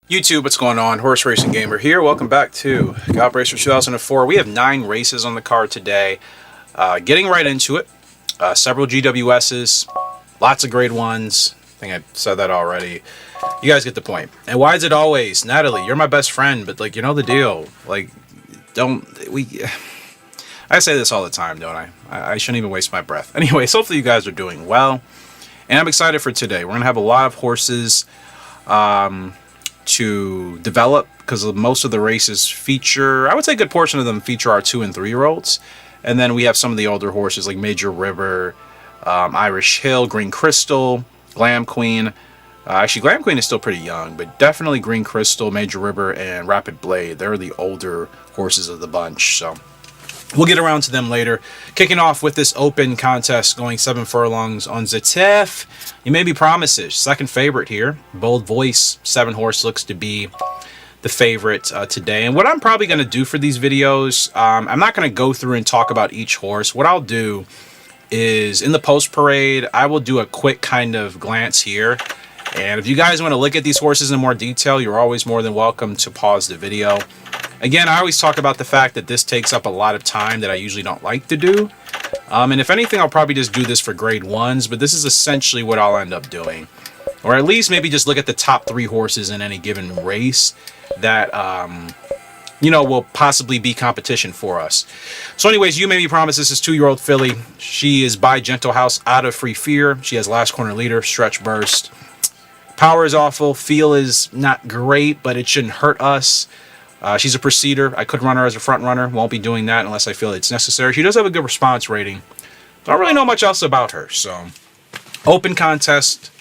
YouTube, what's going on? Horse Racing Gamer here. Welcome back to Gallop Racer 2004. We have 9 races on the card today. Getting right into it. Several GWSs, lots of grade 1s. I think I said that already. You guys get the point. And why is it always, Natalie, you're my best friend, but like, you know the deal. Like, I say this all the time, don't I? I shouldn't even waste my breath. Anyways, hopefully you guys are doing well. And I'm excited for today. We're going to have a lot of horses to develop, because most of the races feature, I would say a good portion of them feature our 2- and 3-year-olds. And then we have some of the older horses like Major River, Irish Hill, Green Crystal, Glam Queen. Actually, Glam Queen is still pretty young, but definitely Green Crystal, Major River, and Rapid Blade. They're the older horses of the bunch, so we'll get around to them later. Kicking off with this open contest, going 7 furlongs on Zetef. You May Be Promises, second favorite here. Bold Voice, 7 horse, looks to be the favorite today. And what I'm probably going to do for these videos, I'm not going to go through and talk about each horse. What I'll do is, in the post parade, I will do a quick kind of glance here. And if you guys want to look at these horses in more detail, you're always more than welcome to pause the video. Again, I always talk about the fact that this takes up a lot of time that I usually don't like to do. And if anything, I'll probably just do this for grade 1s, but this is essentially what I'll end up doing. Or at least maybe just look at the top 3 horses in any given race that, will possibly be competition for us. So anyways, You May Be Promises is 2-year-old filly. She is by Gentle House out of Free Fear. She has Last Corner Leader, Stretch Burst. Power is awful. Feel is not great, but it shouldn't hurt us. She's a proceeder. I could run her as a front runner. Won't be doing that unless I feel it's necessary. She does have a good response rating. Don't really know much else about her. So, open contest.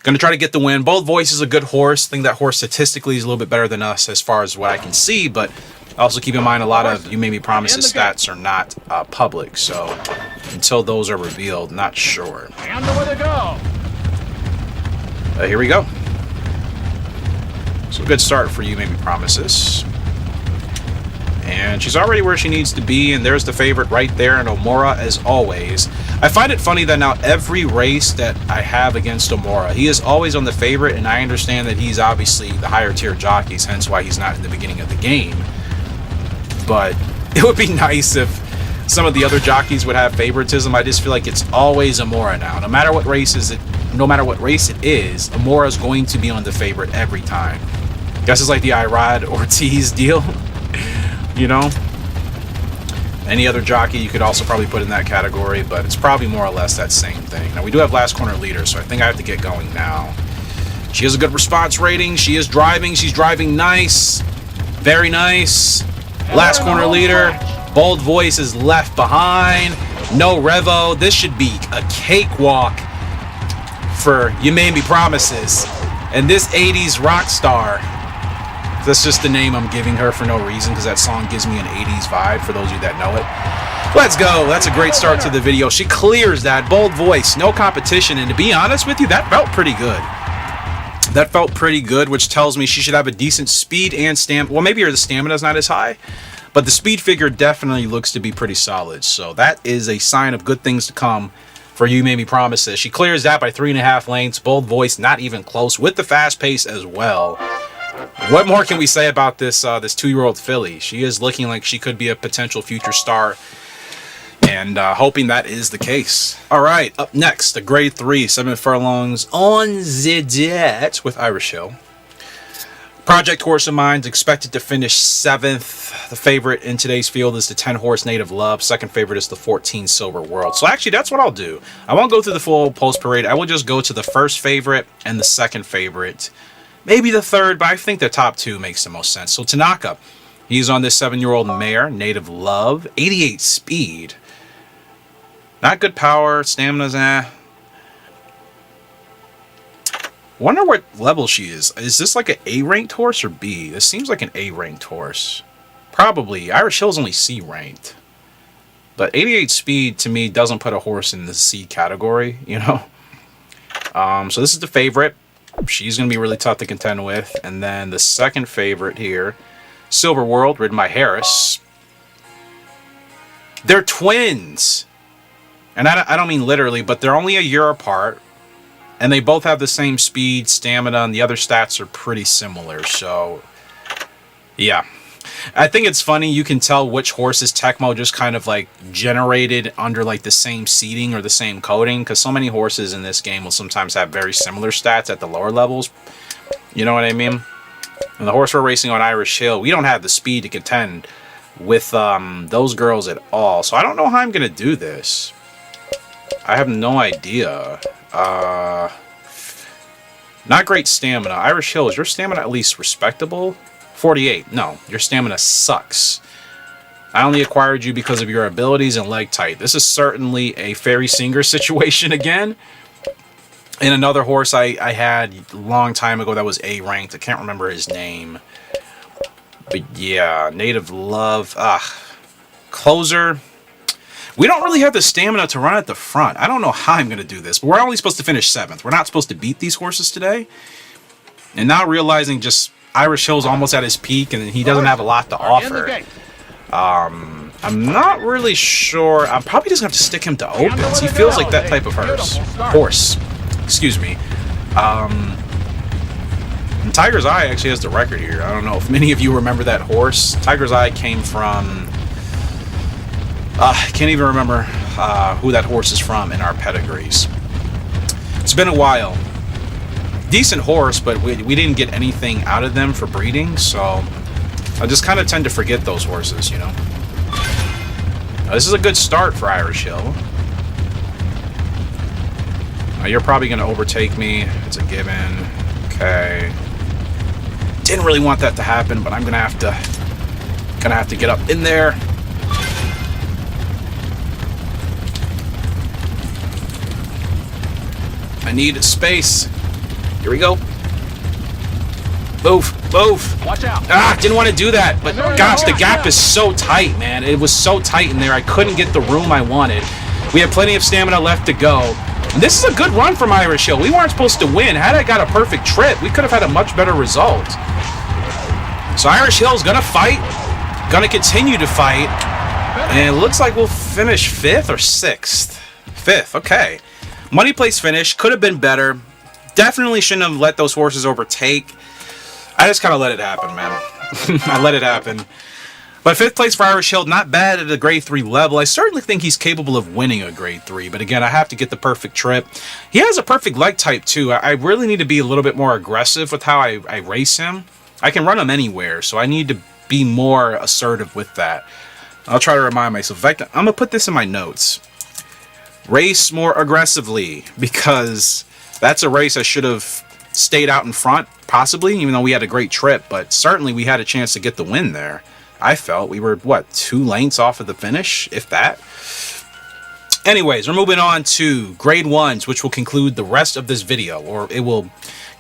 Going to try to get the win. Bold Voice is a good horse. I think that horse statistically is a little bit better than us as far as what I can see. But also keep in mind, a lot of You May Be Promises stats are not public. So, until those are revealed, not sure. And nowhere to go. Here we go. So, a good start for You May Be Promises. And she's already where she needs to be, and there's the favorite right there, and Omora as always. I find it funny that now every race that I have against Omora, he is always on the favorite, and I understand that he's obviously the higher tier jockeys, hence why he's not in the beginning of the game. But it would be nice if some of the other jockeys would have favoritism. I just feel like it's always Omora now. No matter what race it is, Omora is going to be on the favorite every time. Guess it's like the Irad Ortiz deal. You know, any other jockey you could also probably put in that category, but it's probably more or less that same thing. Now, we do have Last Corner Leader, so I think I have to get going now. She has a good response rating. She is driving. She's driving nice. Very nice. Last Corner Leader. Bold Voice is left behind. No Revo. This should be a cakewalk for You May Be Promises. And this 80s rock star, that's just the name I'm giving her for no reason, because that song gives me an 80s vibe, for those of you that know it. Let's go. That's a great start to the video. She clears that. Bold Voice, no competition. And to be honest with you, that felt pretty good. That felt pretty good, which tells me she should have a decent speed and stamina. Well, maybe her stamina's not as high, but the speed figure definitely looks to be pretty solid. So that is a sign of good things to come for You May Be Promises. She clears that by 3.5 lengths. Bold Voice, not even close, with the fast pace as well. What more can we say about this 2-year-old filly? She is looking like she could be a potential future star, and hoping that is the case. All right, up next, the grade 3, 7 furlongs on Zidet with Irish Hill. Project horse of mine's expected to finish 7th. The favorite in today's field is the 10 horse Native Love. Second favorite is the 14 Silver World. So actually, that's what I'll do. I won't go through the full post parade. I will just go to the first favorite and the second favorite. Maybe the third, but I think the top 2 makes the most sense. So Tanaka, he's on this 7-year-old mare, Native Love, 88 speed. Not good power, stamina's Wonder what level she is. Is this like an A-ranked horse or B? This seems like an A-ranked horse. Probably. Irish Hill's only C-ranked. But 88 speed, to me, doesn't put a horse in the C category, you know? So this is the favorite. She's going to be really tough to contend with. And then the second favorite here, Silver World, ridden by Harris. They're twins. And I don't mean literally, but they're only a year apart. And they both have the same speed, stamina, and the other stats are pretty similar. So, yeah. I think it's funny, you can tell which horses Tecmo just kind of like generated under like the same seeding or the same coding, because so many horses in this game will sometimes have very similar stats at the lower levels. You know what I mean? And the horse we're racing on, Irish Hill, we don't have the speed to contend with those girls at all. So I don't know how I'm going to do this. I have no idea. Not great stamina. Irish Hill, is your stamina at least respectable? 48. No, your stamina sucks. I only acquired you because of your abilities and leg tight. This is certainly a Fairy Singer situation again. And another horse I had a long time ago that was A ranked. I can't remember his name. But yeah, Native Love. Closer. We don't really have the stamina to run at the front. I don't know how I'm going to do this. But we're only supposed to finish 7th. We're not supposed to beat these horses today. And now realizing just Irish Hill's almost at his peak and he doesn't have a lot to offer. I'm not really sure. I'm probably just going to have to stick him to opens. He feels like that type of horse. Excuse me. And Tiger's Eye actually has the record here. I don't know if many of you remember that horse. Tiger's Eye came from... I can't even remember who that horse is from in our pedigrees. It's been a while. Decent horse, but we didn't get anything out of them for breeding, so I just kind of tend to forget those horses, you know. Now, this is a good start for Irish Hill. You're probably going to overtake me. It's a given. Okay. Didn't really want that to happen, but I'm going to have to get up in there. I need space. Here we go. Move, move. Watch out. Didn't want to do that, but gosh, the gap is so tight, man. It was so tight in there. I couldn't get the room I wanted. We have plenty of stamina left to go. And this is a good run from Irish Hill. We weren't supposed to win. Had I got a perfect trip, we could have had a much better result. So Irish Hill's gonna fight, gonna continue to fight, and it looks like we'll finish 5th or 6th. 5th, okay. Money place finish, could have been better. Definitely shouldn't have let those horses overtake. I just kind of let it happen, man. I let it happen. But 5th place for Irish Hill, not bad at a grade 3 level. I certainly think he's capable of winning a grade 3. But again, I have to get the perfect trip. He has a perfect leg type too. I really need to be a little bit more aggressive with how I race him. I can run him anywhere, so I need to be more assertive with that. I'll try to remind myself. In fact, I'm going to put this in my notes. Race more aggressively, because that's a race I should have stayed out in front, possibly, even though we had a great trip. But certainly we had a chance to get the win there. I felt we were, what, 2 lengths off of the finish, if that. Anyways, we're moving on to grade 1s, which will conclude the rest of this video, or it will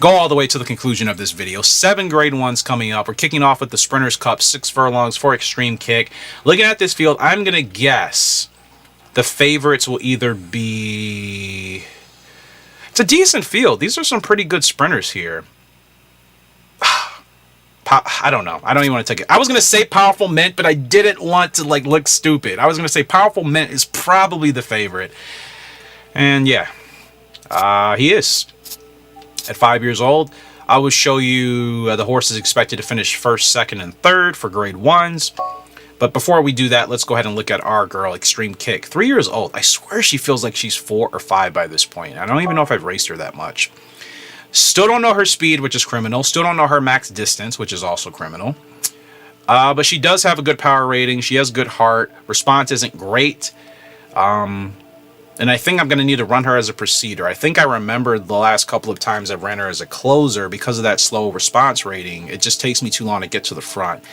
go all the way to the conclusion of this video. 7 grade 1s coming up. We're kicking off with the Sprinters Cup, 6 furlongs for Extreme Kick. Looking at this field, I'm going to guess the favorites will either be... It's a decent field. These are some pretty good sprinters here. I don't know. I don't even want to take it. I was going to say Powerful Mint, but I didn't want to like look stupid. I was going to say Powerful Mint is probably the favorite. And yeah, he is. At 5 years old, I will show you the horses expected to finish 1st, 2nd, and 3rd for grade 1s. But before we do that, let's go ahead and look at our girl, Extreme Kick. 3 years old. I swear she feels like she's 4 or 5 by this point. I don't even know if I've raced her that much. Still don't know her speed, which is criminal. Still don't know her max distance, which is also criminal. But she does have a good power rating. She has good heart. Response isn't great. And I think I'm going to need to run her as a procedure. I think I remember the last couple of times I've ran her as a closer because of that slow response rating. It just takes me too long to get to the front.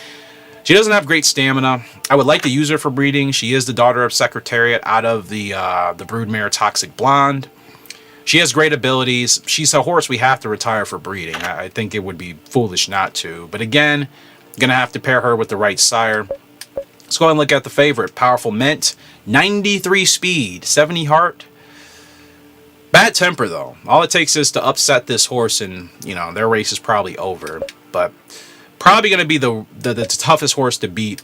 She doesn't have great stamina. I would like to use her for breeding. She is the daughter of Secretariat out of the broodmare Toxic Blonde. She has great abilities. She's a horse we have to retire for breeding. I think it would be foolish not to. But again, going to have to pair her with the right sire. Let's go ahead and look at the favorite. Powerful Mint. 93 speed. 70 heart. Bad temper, though. All it takes is to upset this horse and, you know, their race is probably over. But probably going to be the toughest horse to beat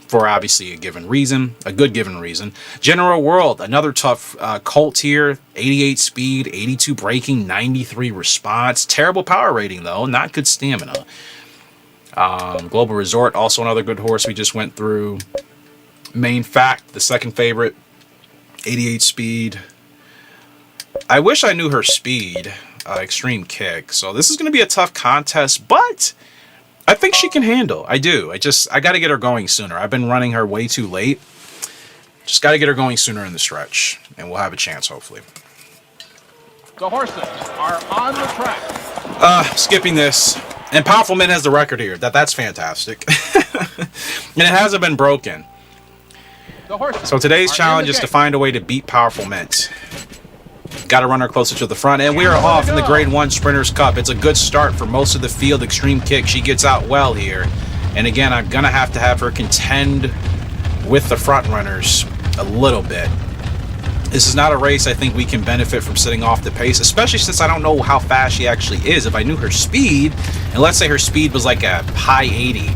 for obviously a given reason, a good given reason. General World, another tough colt here. 88 speed, 82 braking, 93 response. Terrible power rating though, not good stamina. Global Resort, also another good horse we just went through. Main Fact, the second favorite, 88 speed. I wish I knew her speed. Extreme Kick. So this is going to be a tough contest, but I think she can handle. I do. I got to get her going sooner. I've been running her way too late. Just got to get her going sooner in the stretch, and we'll have a chance, hopefully. The horses are on the track. Skipping this. And Powerful Mint has the record here. That's fantastic. And it hasn't been broken. So today's challenge is to find a way to beat Powerful Mint. Got to run her closer to the front, and we are off in the Grade 1 Sprinters Cup. It's a good start for most of the field. Extreme Kick, she gets out well here. And again, I'm going to have her contend with the front runners a little bit. This is not a race I think we can benefit from sitting off the pace, especially since I don't know how fast she actually is. If I knew her speed, and let's say her speed was like a high 80,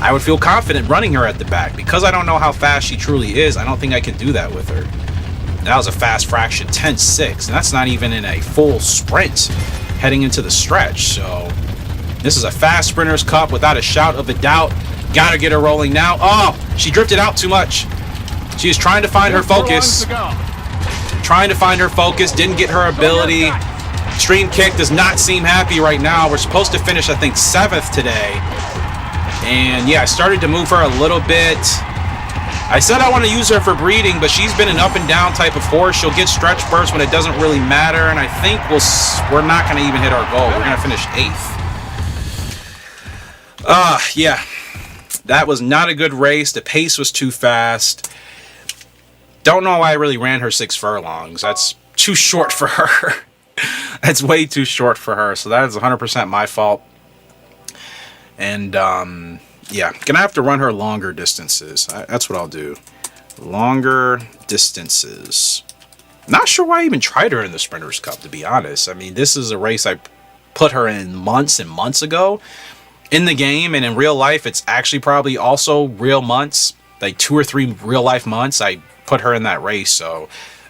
I would feel confident running her at the back. Because I don't know how fast she truly is, I don't think I can do that with her. That was a fast fraction, 10.6, and that's not even in a full sprint heading into the stretch. So this is a fast Sprinters Cup without a shout of a doubt. Gotta get her rolling now. Oh, she drifted out too much. She is trying to find her focus. Trying to find her focus, didn't get her ability. Extreme Kick does not seem happy right now. We're supposed to finish, I think, 7th today. And yeah, I started to move her a little bit. I said I want to use her for breeding, but she's been an up and down type of horse. She'll get stretch bursts when it doesn't really matter, and I think we're not going to even hit our goal. We're going to finish 8th. Yeah, that was not a good race. The pace was too fast. Don't know why I really ran her 6 furlongs. That's too short for her. That's way too short for her, so that is 100% my fault. And, yeah, gonna have to run her longer distances. That's what I'll do. Longer distances. Not sure why I even tried her in the Sprinters Cup, to be honest. I mean, this is a race I put her in months and months ago. In the game and in real life, it's actually probably also real months. Like 2 or 3 real life months, I put her in that race. So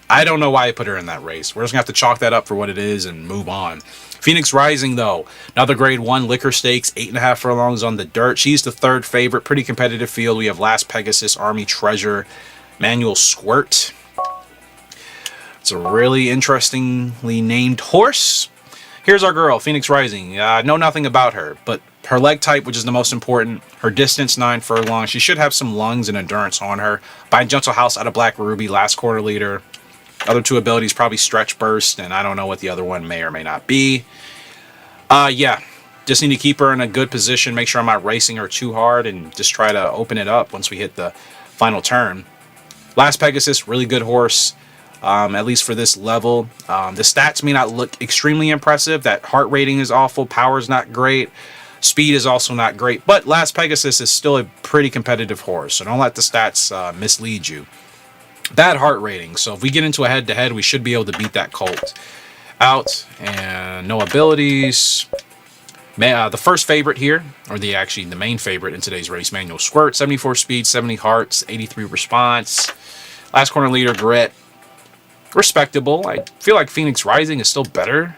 I don't know why I put her in that race. We're just gonna have to chalk that up for what it is and move on. Phoenix Rising, though, another Grade 1 Liquor Stakes, 8.5 furlongs on the dirt. She's the 3rd favorite. Pretty competitive field. We have Last Pegasus, Army Treasure, Manual Squirt. It's a really interestingly named horse. Here's our girl, Phoenix Rising. Know nothing about her, but her leg type, which is the most important, her distance, 9 furlongs. She should have some lungs and endurance on her. By Gentle House out of Black Ruby, last quarter leader. Other 2 abilities, probably Stretch Burst, and I don't know what the other one may or may not be. Yeah, just need to keep her in a good position, make sure I'm not racing her too hard, and just try to open it up once we hit the final turn. Last Pegasus, really good horse, at least for this level. The stats may not look extremely impressive. That heart rating is awful, power's not great, speed is also not great, but Last Pegasus is still a pretty competitive horse, so don't let the stats mislead you. Bad heart rating, so if we get into a head-to-head, we should be able to beat that colt out. And no abilities. The first favorite here, or the main favorite in today's race, Manual Squirt, 74 speed, 70 hearts, 83 response. Last corner leader, Grit. Respectable. I feel like Phoenix Rising is still better,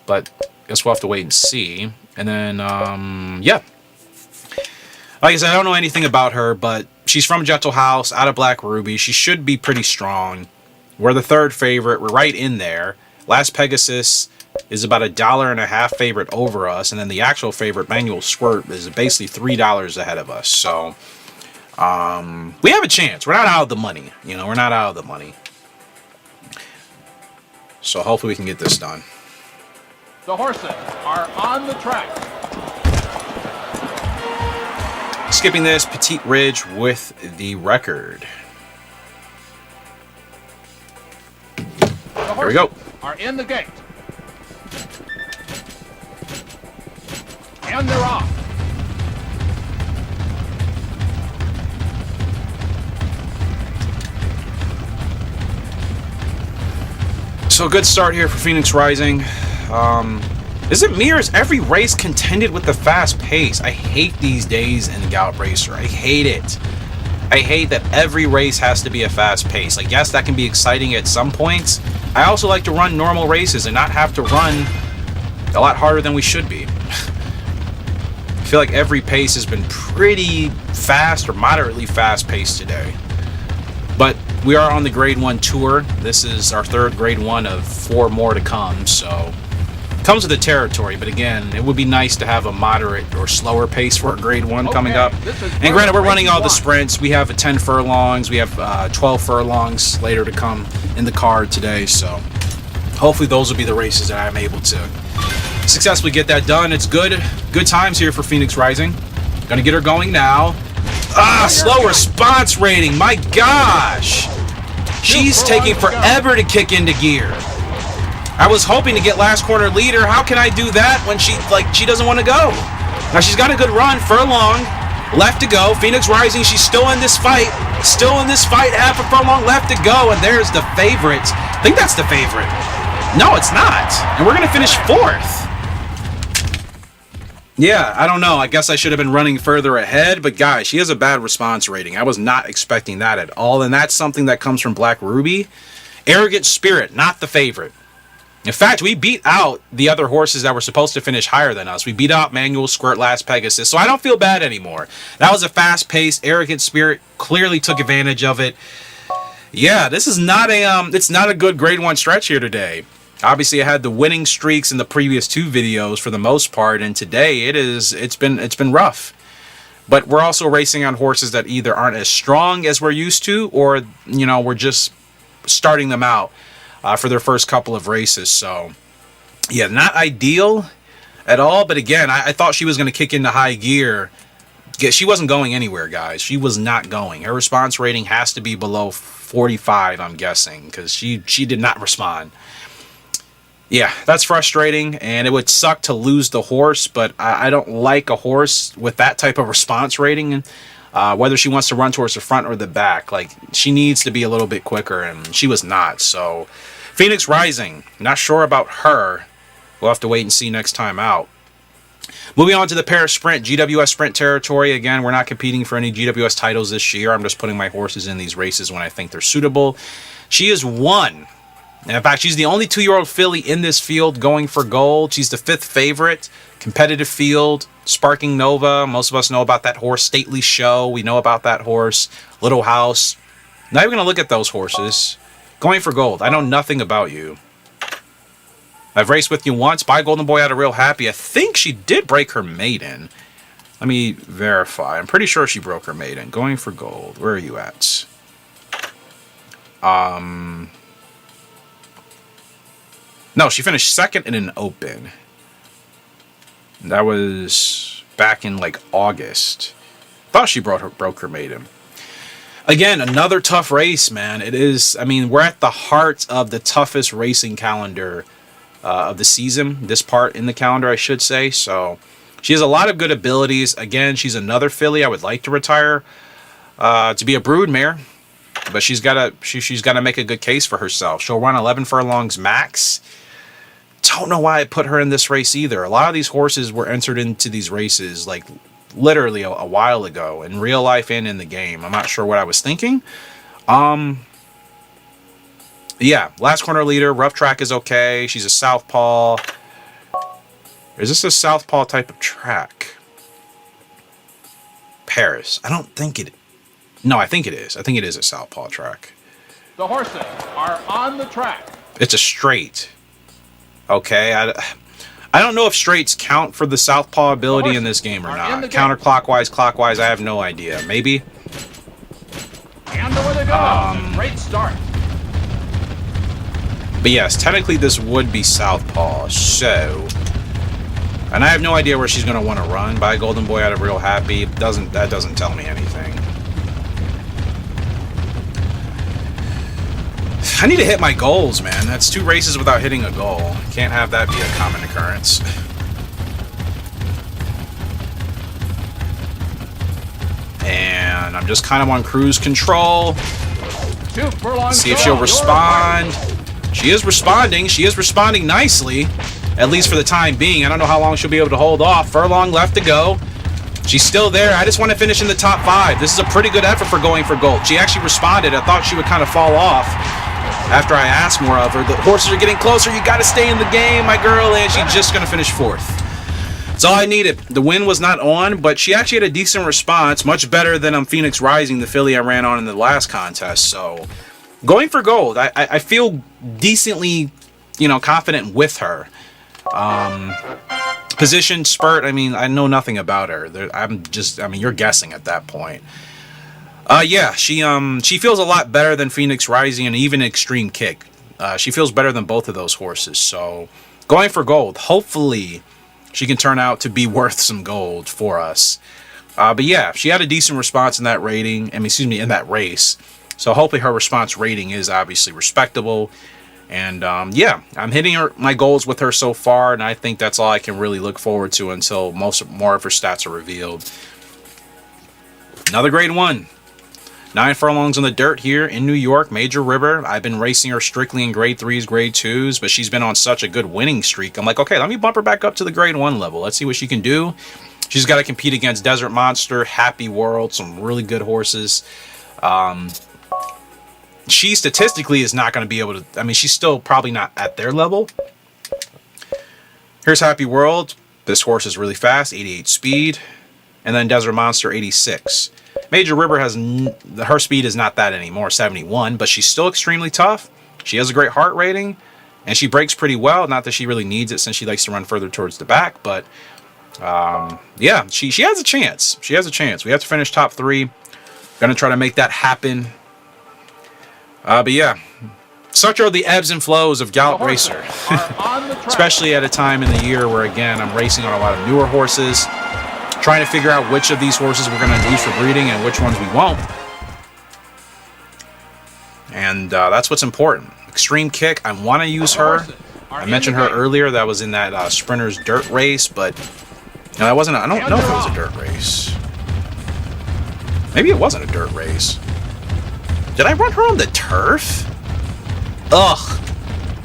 but I guess we'll have to wait and see. And then, yeah. Like I said, I don't know anything about her, but she's from Gentle House, out of Black Ruby. She should be pretty strong. We're the 3rd favorite. We're right in there. Last Pegasus is about $1.50 favorite over us, and then the actual favorite, Manual Squirt, is basically $3 ahead of us. So, we have a chance. We're not out of the money. You know, we're not out of the money. So hopefully we can get this done. The horses are on the track. Skipping this, Petite Ridge with the record. Here we go. Are in the gate. And they're off. So a good start here for Phoenix Rising. Is it me or is every race contended with the fast pace? I hate these days in Gallop Racer. I hate it. I hate that every race has to be a fast pace. Like, yes, that can be exciting at some points. I also like to run normal races and not have to run a lot harder than we should be. I feel like every pace has been pretty fast or moderately fast paced today. But we are on the Grade 1 tour. This is our third Grade 1 of 4 more to come, so comes with the territory. But again, it would be nice to have a moderate or slower pace for a Grade 1 coming up. And granted, we're running all the sprints. We have a 10 furlongs. We have 12 furlongs later to come in the card today, so hopefully those will be the races that I'm able to successfully get that done. It's good times here for Phoenix Rising. Gonna get her going now. Slow response rating. My gosh, she's taking forever to kick into gear. I was hoping to get last corner leader. How can I do that when she doesn't want to go? Now she's got a good run. Furlong left to go. Phoenix Rising, she's still in this fight. Half a furlong left to go, and there's the favorite. I think that's the favorite. No, it's not. And we're gonna finish 4th. Yeah, I don't know. I guess I should have been running further ahead, but guys, she has a bad response rating. I was not expecting that at all, and that's something that comes from Black Ruby. Arrogant Spirit, not the favorite. In fact, we beat out the other horses that were supposed to finish higher than us. We beat out Manual, Squirt, Last Pegasus, so I don't feel bad anymore. That was a fast pace. Arrogant Spirit clearly took advantage of it. Yeah, this is not it's not a good Grade 1 stretch here today. Obviously, I had the winning streaks in the previous 2 videos for the most part, and today it's been rough. But we're also racing on horses that either aren't as strong as we're used to, or we're just starting them out for their first couple of races. So yeah, not ideal at all. But again, I thought she was going to kick into high gear. She wasn't going anywhere, guys. She was not going. Her response rating has to be below 45, I'm guessing, because she did not respond. Yeah, that's frustrating, and it would suck to lose the horse, but I don't like a horse with that type of response rating, whether she wants to run towards the front or the back. Like, she needs to be a little bit quicker, and she was not. So, Phoenix Rising, not sure about her. We'll have to wait and see next time out. Moving on to the Paris Sprint, GWS Sprint territory. Again, we're not competing for any GWS titles this year. I'm just putting my horses in these races when I think they're suitable. She is 1. And in fact, she's the only 2-year-old filly in this field going for gold. She's the 5th favorite. Competitive field. Sparking Nova. Most of us know about that horse. Stately Show. We know about that horse. Little House. Not even going to look at those horses. Going for gold. I know nothing about you. I've raced with you once. Buy Golden Boy out of Real Happy. I think she did break her maiden. Let me verify. I'm pretty sure she broke her maiden. Going for gold. Where are you at? No, she finished 2nd in an open. That was back in like August. Thought she broke her maiden. Again, another tough race, man. It is. I mean, we're at the heart of the toughest racing calendar of the season. This part in the calendar, I should say. So she has a lot of good abilities. Again, she's another filly I would like to retire to be a broodmare, but she's got to make a good case for herself. She'll run 11 furlongs max. Don't know why I put her in this race either. A lot of these horses were entered into these races like literally a while ago, in real life and in the game. I'm not sure what I was thinking. Yeah, last corner leader. Rough track is okay. She's a southpaw. Is this a southpaw type of track? Paris. I don't think it. No, I think it is. I think it is a southpaw track. The horses are on the track. It's a straight. Okay, I don't know if straights count for the southpaw ability in this game or not. Counterclockwise, clockwise, I have no idea. Maybe. And away they go. Great start. But yes, technically this would be southpaw. So, and I have no idea where she's going to want to run. Buy Golden Boy out of Real Happy. That doesn't tell me anything. I need to hit my goals, man. That's 2 races without hitting a goal. Can't have that be a common occurrence. And I'm just kind of on cruise control. See if she'll respond. She is responding. She is responding nicely, at least for the time being. I don't know how long she'll be able to hold off. Furlong left to go. She's still there. I just want to finish in the top 5. This is a pretty good effort for going for gold. She actually responded. I thought she would kind of fall off after I asked more of her. The horses are getting closer. You got to stay in the game, my girl. And she's just going to finish 4th. That's all I needed. The win was not on, but she actually had a decent response. Much better than Phoenix Rising, the filly I ran on in the last contest. So going for gold. I feel decently, confident with her. Position, spurt, I know nothing about her. You're guessing at that point. Yeah, she feels a lot better than Phoenix Rising and even Extreme Kick. She feels better than both of those horses. So going for gold. Hopefully she can turn out to be worth some gold for us. But yeah, she had a decent response in that in that race. So hopefully her response rating is obviously respectable. And yeah, I'm hitting my goals with her so far, and I think that's all I can really look forward to until more of her stats are revealed. Another grade 1. 9 furlongs on the dirt here in New York, Major River. I've been racing her strictly in grade 3s, grade 2s, but she's been on such a good winning streak. I'm like, okay, let me bump her back up to the grade 1 level. Let's see what she can do. She's got to compete against Desert Monster, Happy World, some really good horses. She statistically is not going to be able to... she's still probably not at their level. Here's Happy World. This horse is really fast, 88 speed. And then Desert Monster, 86. Major River her speed is not that anymore, 71. But she's still extremely tough. She has a great heart rating. And she breaks pretty well. Not that she really needs it since she likes to run further towards the back. But yeah, she has a chance. She has a chance. We have to finish top 3. Going to try to make that happen. But yeah, such are the ebbs and flows of Gallop Racer. Especially at a time in the year where, again, I'm racing on a lot of newer horses. Trying to figure out which of these horses we're going to use for breeding and which ones we won't. And that's what's important. Extreme Kick, I want to use her. I mentioned her earlier. That was in that Sprinters dirt race, but that wasn't. I don't know if it was a dirt race. Maybe it wasn't a dirt race. Did I run her on the turf? Ugh.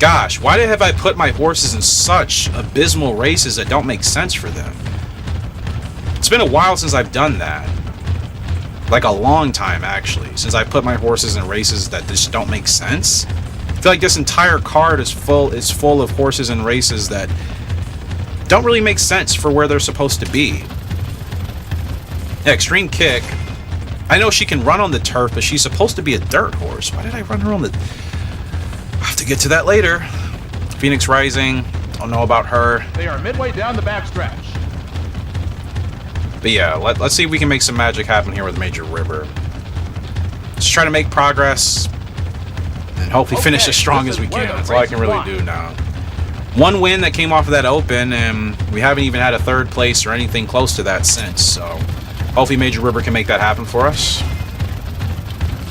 Gosh, why have I put my horses in such abysmal races that don't make sense for them? It's been a while since I've done that. Like a long time, actually, since I put my horses in races that just don't make sense. I feel like this entire card is full of horses and races that don't really make sense for where they're supposed to be. Yeah, Extreme Kick. I know she can run on the turf, but she's supposed to be a dirt horse. Why did I run her on the... I'll have to get to that later. Phoenix Rising. Don't know about her. They are midway down the backstretch. But yeah, let's see if we can make some magic happen here with Major River. Just try to make progress. And hopefully finish as strong as we can. That's all I can really do now. One win that came off of that open, and we haven't even had a 3rd place or anything close to that since, so... Hopefully Major River can make that happen for us.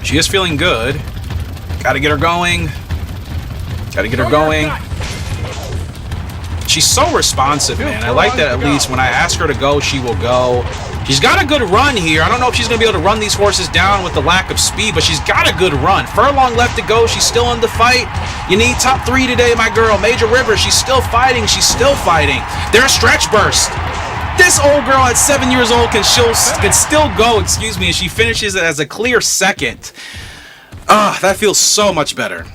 She is feeling good. Gotta get her going. Gotta get her going. She's so responsive, man. I like that at least when I ask her to go, she will go. She's got a good run here. I don't know if she's going to be able to run these horses down with the lack of speed, but she's got a good run. Furlong left to go. She's still in the fight. You need top 3 today, my girl. Major River, she's still fighting. She's still fighting. There's stretch burst. This old girl at 7 years old can still go, and she finishes it as a clear 2nd. That feels so much better.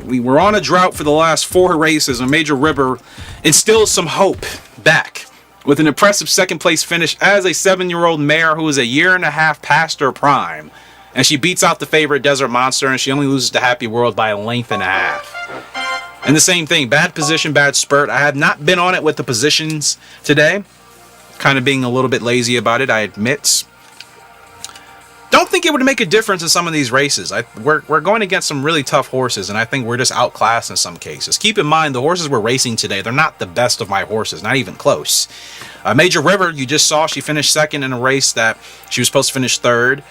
We were on a drought for the last 4 races, and Major River instills some hope back with an impressive 2nd place finish as a 7-year-old mare who is a year and a half past her prime. And she beats out the favorite Desert Monster, and she only loses to Happy World by a length and a half. And the same thing, bad position, bad spurt. I have not been on it with the positions today. Kind of being a little bit lazy about it, I admit. Don't think it would make a difference in some of these races. We're going against some really tough horses, and I think we're just outclassed in some cases. Keep in mind, the horses we're racing today, they're not the best of my horses, not even close. Major River, you just saw, she finished 2nd in a race that she was supposed to finish 3rd.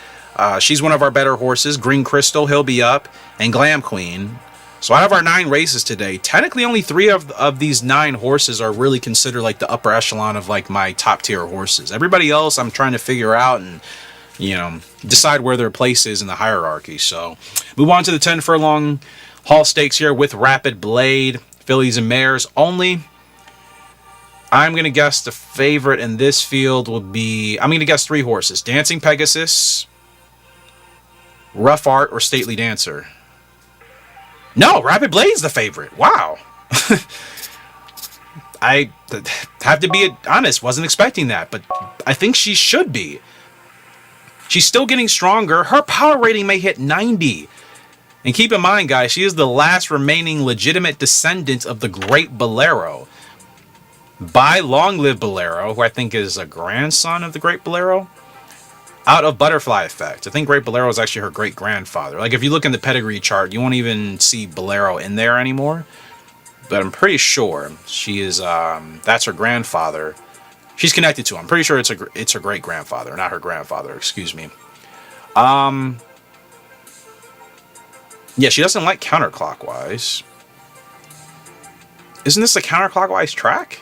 She's one of our better horses. Green Crystal, he'll be up, and Glam Queen. So out of our 9 races today, technically only 3 of these 9 horses are really considered like the upper echelon of like my top tier horses. Everybody else I'm trying to figure out and, decide where their place is in the hierarchy. So move on to the 10 furlong Hall Stakes here with Rapid Blade, fillies and mares only. I'm going to guess the favorite in this field will be... I'm going to guess 3 horses. Dancing Pegasus, Rough Art, or Stately Dancer. No, Rapid Blade's the favorite. Wow. I have to be honest, wasn't expecting that, but I think she should be. She's still getting stronger. Her power rating may hit 90. And keep in mind, guys, she is the last remaining legitimate descendant of the Great Bolero. By Long Live Bolero, who I think is a grandson of the Great Bolero, out of Butterfly Effect. I think Great Bolero is actually her great-grandfather. Like, if you look in the pedigree chart, you won't even see Bolero in there anymore. But I'm pretty sure she is, that's her grandfather. She's connected to him. I'm pretty sure it's her great-grandfather, not her grandfather, excuse me. Yeah, she doesn't like counterclockwise. Isn't this a counterclockwise track?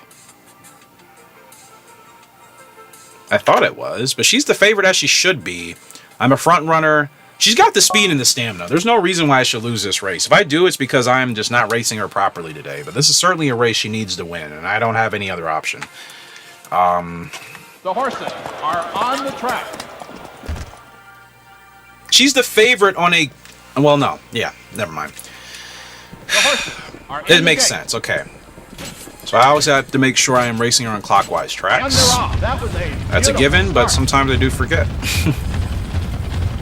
I thought it was, but she's the favorite as she should be. I'm a front runner. She's got the speed and the stamina. There's no reason why I should lose this race. If I do, it's because I'm just not racing her properly today. But this is certainly a race she needs to win, and I don't have any other option. The horses are on the track. She's the favorite on a... Well, no. Yeah, never mind. The horses are in It the makes gate. sense. Okay. So I always have to make sure I am racing her on clockwise And tracks. they're off. That was That's a given, but sometimes I do forget.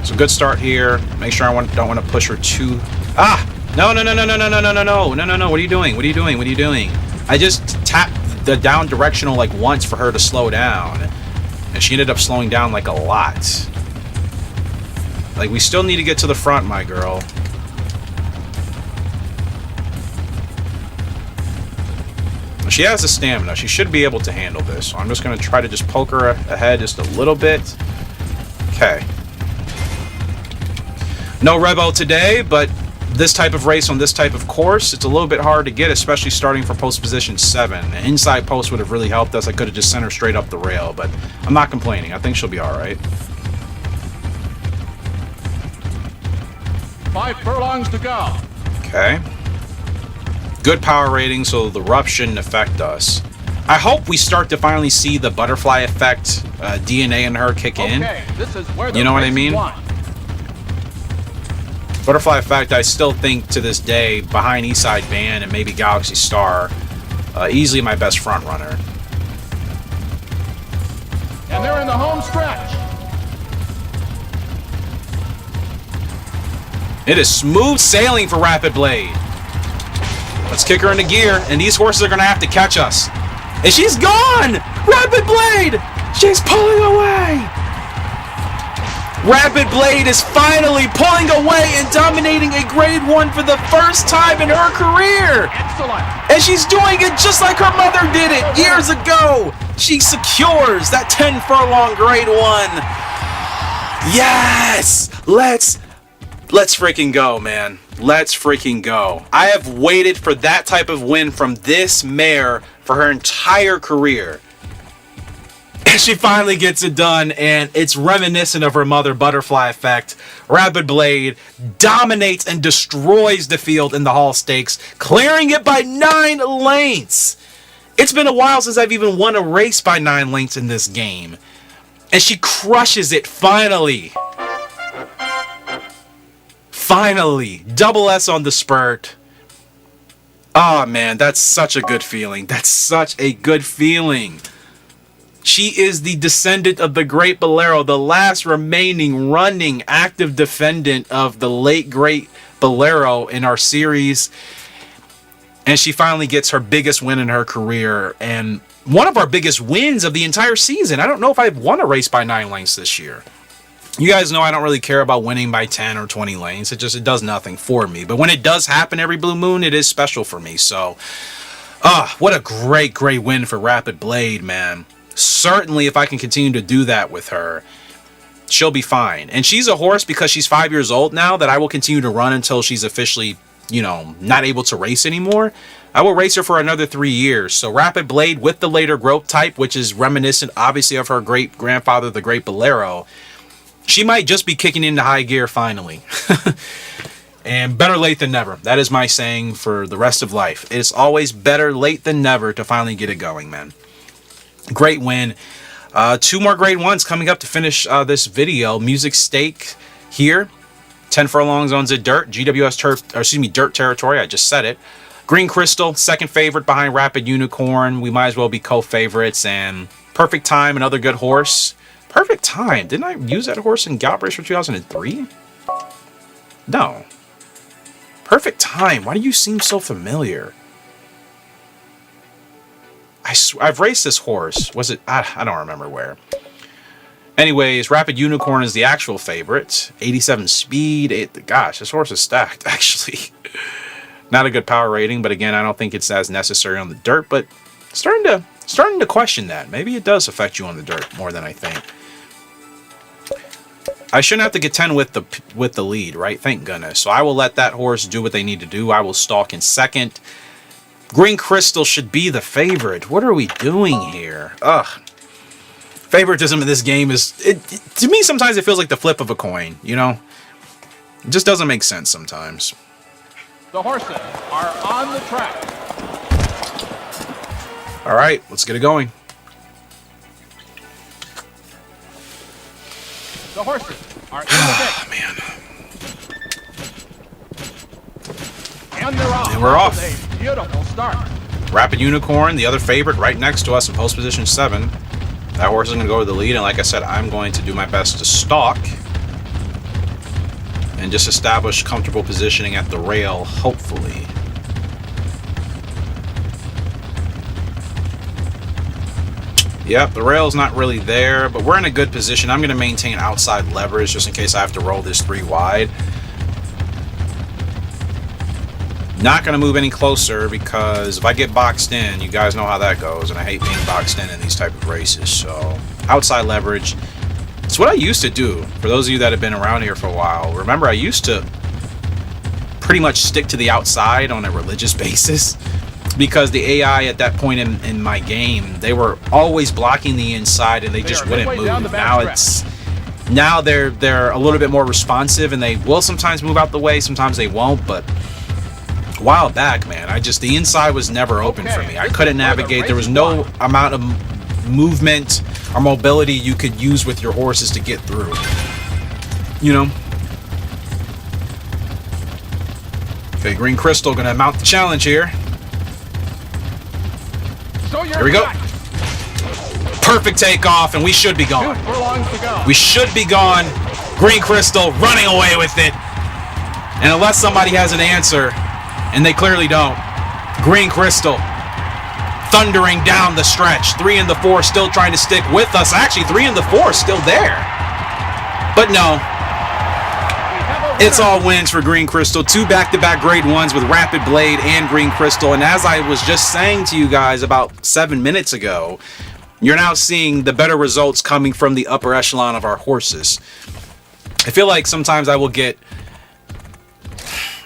So good start here. Make sure I don't want to push her too... Ah! No, no, no, no, no, no, no, no, no, no, no, no, no. What are you doing? What are you doing? What are you doing? I just tapped the down directional like once for her to slow down. And she ended up slowing down like a lot. Like, we still need to get to the front, my girl. She has the stamina. She should be able to handle this. So I'm just going to try to just poke her ahead just a little bit. Okay. No Rebo today, but this type of race on this type of course, it's a little bit hard to get, especially starting from post position 7. An inside post would have really helped us. I could have just sent her straight up the rail, but I'm not complaining. I think she'll be all right. 5 furlongs to go. Okay. Good power rating, so the rough shouldn't affect us. I hope we start to finally see the butterfly effect DNA in her kick in. Okay, this is where the You know what I race mean? won. Butterfly effect, I still think to this day, behind Eastside Band and maybe Galaxy Star, easily my best front runner. And they're in the home stretch. It is smooth sailing for Rapid Blade. Let's kick her into gear, and these horses are going to have to catch us. And she's gone! Rapid Blade! She's pulling away! Rapid Blade is finally pulling away and dominating a Grade 1 for the first time in her career! Excellent. And she's doing it just like her mother did it years ago! She secures that 10 furlong Grade 1! Yes! Let's freaking go, man. Let's freaking go. I have waited for that type of win from this mare for her entire career. And she finally gets it done, and it's reminiscent of her mother, Butterfly Effect. Rapid Blade dominates and destroys the field in the Hall Stakes, clearing it by 9 lengths. It's been a while since I've even won a race by 9 lengths in this game. And she crushes it finally. Finally, double S on the spurt. Oh man, that's such a good feeling. That's such a good feeling. She is the descendant of the Great Bolero, the last remaining running active defendant of the late Great Bolero in our series. And she finally gets her biggest win in her career and one of our biggest wins of the entire season. I don't know if I've won a race by 9 lengths this year. You guys know I don't really care about winning by 10 or 20 lanes. It does nothing for me. But when it does happen every blue moon, it is special for me. So, what a great win for Rapid Blade, man. Certainly, if I can continue to do that with her, she'll be fine. And she's a horse because she's 5 years old now that I will continue to run until she's officially, not able to race anymore. I will race her for another 3 years. So Rapid Blade with the later growth type, which is reminiscent, obviously, of her great-grandfather, the Great Bolero, she might just be kicking into high gear finally. And better late than never. That is my saying for the rest of life. It's always better late than never to finally get it going, man. Great win. Two more grade ones coming up to finish this video. Music Stake here. 10 furlongs on the dirt. GWS turf, or excuse me, dirt territory. I just said it. Green Crystal, second favorite behind Rapid Unicorn. We might as well be co-favorites. And Perfect Time, another good horse. Perfect Time. Didn't I use that horse in Gallop Racer 2003? No. Perfect Time. Why do you seem so familiar? I've raced this horse. Was it? I don't remember where. Anyways, Rapid Unicorn is the actual favorite. 87 speed. Gosh, this horse is stacked, actually. Not a good power rating, but again, I don't think it's as necessary on the dirt. But starting to question that. Maybe it does affect you on the dirt more than I think. I shouldn't have to get 10 with the lead, right? Thank goodness. So I will let that horse do what they need to do. I will stalk in second. Green Crystal should be the favorite. What are we doing here? Ugh. Favoritism in this game is... to me, sometimes it feels like the flip of a coin, you know? It just doesn't make sense sometimes. The horses are on the track. All right, let's get it going. The horses are in the gate. Oh, man. And they're off. And we're off. With a beautiful start. Rapid Unicorn, the other favorite, right next to us in post position 7. That horse is going to go to the lead, and like I said, I'm going to do my best to stalk and just establish comfortable positioning at the rail, hopefully. Yep, the rail's not really there, but we're in a good position. I'm going to maintain outside leverage just in case I have to roll this 3 wide. Not going to move any closer because if I get boxed in, you guys know how that goes, and I hate being boxed in these type of races. So outside leverage, it's what I used to do. For those of you that have been around here for a while, remember I used to pretty much stick to the outside on a religious basis because the AI at that point in my game, they were always blocking the inside and they just wouldn't move. Now they're a little bit more responsive and they will sometimes move out the way, sometimes they won't, but a while back, man, the inside was never open for me. I couldn't navigate. There was no amount of movement or mobility you could use with your horses to get through. You know? Okay, Green Crystal gonna mount the challenge here. Here we go. Perfect takeoff, and we should be gone. 2 furlongs to go. We should be gone. Green Crystal running away with it. And unless somebody has an answer, and they clearly don't, Green Crystal thundering down the stretch. 3 and the 4 still trying to stick with us. Actually, 3 and the 4 still there. But no. It's all wins for Green Crystal. 2 back-to-back grade 1s with Rapid Blade and Green Crystal. And as I was just saying to you guys about 7 minutes ago, you're now seeing the better results coming from the upper echelon of our horses. I feel like sometimes I will get...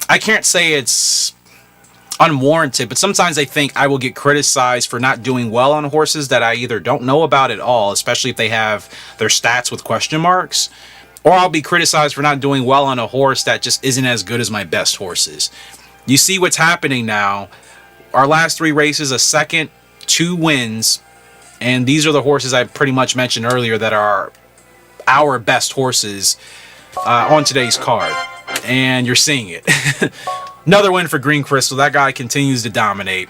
I can't say it's unwarranted, but sometimes I think I will get criticized for not doing well on horses that I either don't know about at all, especially if they have their stats with question marks, or I'll be criticized for not doing well on a horse that just isn't as good as my best horses. You see what's happening now. Our last 3 races, a second, 2 wins, and these are the horses I pretty much mentioned earlier that are our best horses on today's card. And you're seeing it. Another win for Green Crystal. That guy continues to dominate.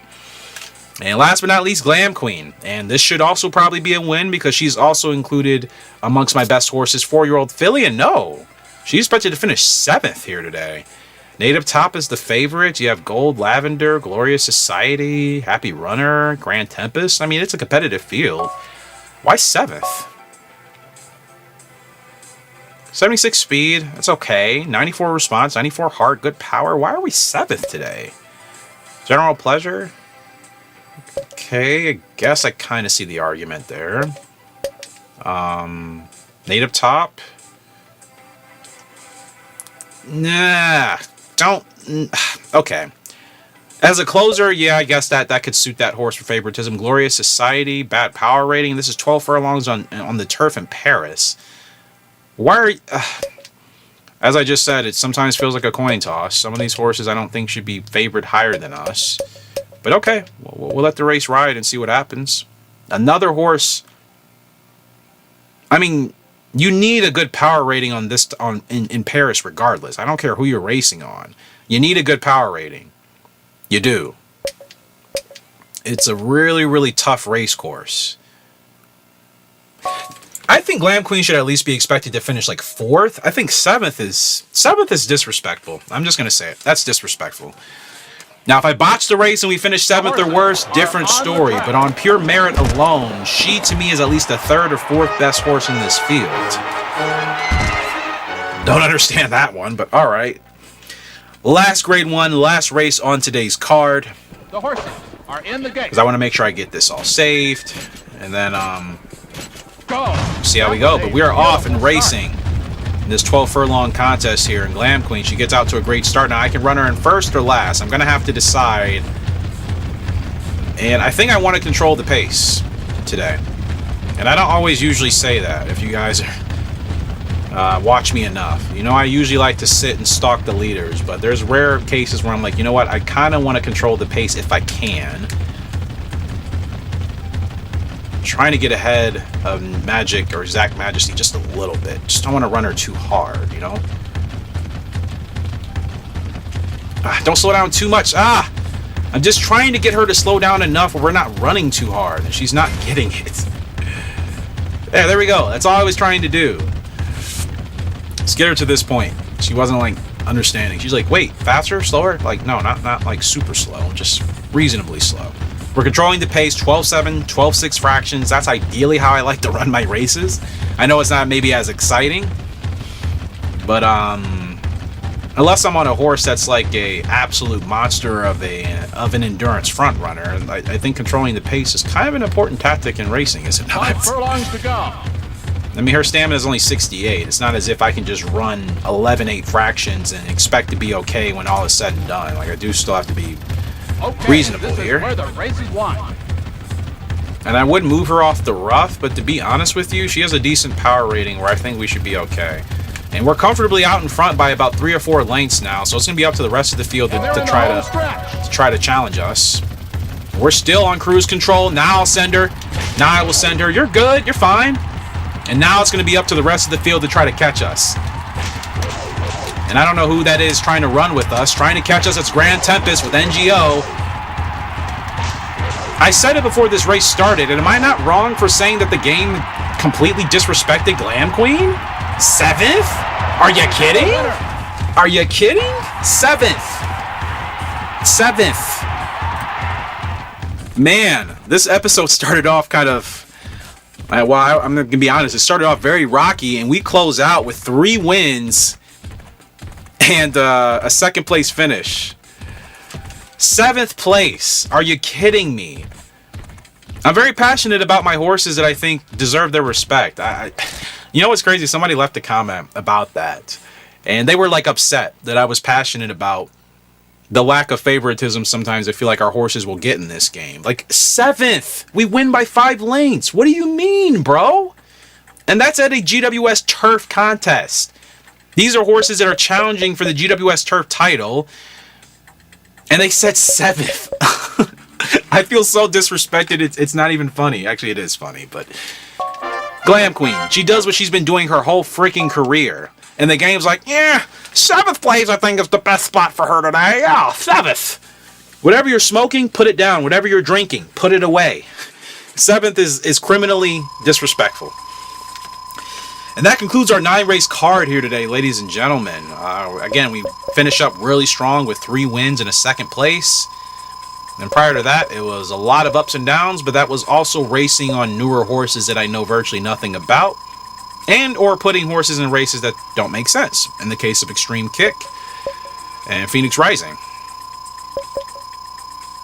And last but not least, Glam Queen. And this should also probably be a win because she's also included amongst my best horses. 4-year-old filly, and no, she's expected to finish 7th here today. Native Top is the favorite. You have Gold Lavender, Glorious Society, Happy Runner, Grand Tempest. I mean, it's a competitive field. Why 7th? 76 speed, that's okay. 94 response, 94 heart, good power. Why are we 7th today? General pleasure? Okay, I guess I kind of see the argument there. Native Top? Nah, don't... Okay. As a closer, yeah, I guess that could suit that horse for favoritism. Glorious Society, bad power rating. This is 12 furlongs on the turf in Paris. Why are... as I just said, it sometimes feels like a coin toss. Some of these horses I don't think should be favored higher than us. But okay, we'll let the race ride and see what happens. Another horse. I mean, you need a good power rating on this in Paris regardless. I don't care who you're racing on. You need a good power rating. You do. It's a really, really tough race course. I think Glam Queen should at least be expected to finish like 4th. I think 7th is disrespectful. I'm just going to say it. That's disrespectful. Now, if I botch the race and we finish 7th or worse, different story. But on pure merit alone, she to me is at least the 3rd or 4th best horse in this field. Don't understand that one, but all right. Last grade 1, last race on today's card. The horses are in the gate. Because I want to make sure I get this all saved. And then, Go. see how we go. But we are off and racing in this 12 furlong contest here in Glam Queen. She gets out to a great start. Now I can run her in first or last. I'm going to have to decide. And I think I want to control the pace today. And I don't always usually say that if you guys watch me enough. You know, I usually like to sit and stalk the leaders. But there's rare cases where I'm like, you know what? I kind of want to control the pace if I can. Trying to get ahead of Magic or Zach Majesty just a little bit. Just don't want to run her too hard, you know? Don't slow down too much. I'm just trying to get her to slow down enough where we're not running too hard and she's not getting it. Yeah, there we go. That's all I was trying to do. Let's get her to this point. She wasn't like understanding. She's like, wait, faster, slower? Like, no, not like super slow, just reasonably slow. We're controlling the pace, 12.7, 12.6 fractions. That's ideally how I like to run my races. I know it's not maybe as exciting, but unless I'm on a horse that's like a absolute monster of an endurance front runner, I think controlling the pace is kind of an important tactic in racing, is it not? 5 furlongs to go. I mean, her stamina is only 68. It's not as if I can just run 11.8 fractions and expect to be okay when all is said and done. Like, I do still have to be reasonable this is here. where the race is won. And I would move her off the rough, but to be honest with you, she has a decent power rating where I think we should be okay. And we're comfortably out in front by about 3 or 4 lengths now, so it's going to be up to the rest of the field to try to challenge us. We're still on cruise control. Now I'll send her. Now I will send her. You're good. You're fine. And now it's going to be up to the rest of the field to try to catch us. And I don't know who that is trying to run with us. Trying to catch us, it's Grand Tempest with NGO. I said it before this race started, and am I not wrong for saying that the game completely disrespected Glam Queen? 7th? Are you kidding? Are you kidding? 7th. 7th. Man, this episode started off kind of... Well, I'm going to be honest. It started off very rocky, and we close out with 3 wins and a 2nd place finish. 7th place. Are you kidding me? I'm very passionate about my horses that I think deserve their respect. You know what's crazy? Somebody left a comment about that. And they were like upset that I was passionate about the lack of favoritism sometimes I feel like our horses will get in this game. Like, 7th. We win by 5 lengths. What do you mean, bro? And that's at a GWS Turf contest. These are horses that are challenging for the GWS Turf title. And they said 7th. I feel so disrespected. It's not even funny. Actually, it is funny, but... Glam Queen. She does what she's been doing her whole freaking career. And the game's like, yeah, 7th place I think is the best spot for her today. Yeah, 7th. Whatever you're smoking, put it down. Whatever you're drinking, put it away. 7th is criminally disrespectful. And that concludes our 9-race card here today, ladies and gentlemen. Again, we finish up really strong with 3 wins and a 2nd place. And prior to that, it was a lot of ups and downs, but that was also racing on newer horses that I know virtually nothing about. And or putting horses in races that don't make sense. In the case of Extreme Kick and Phoenix Rising.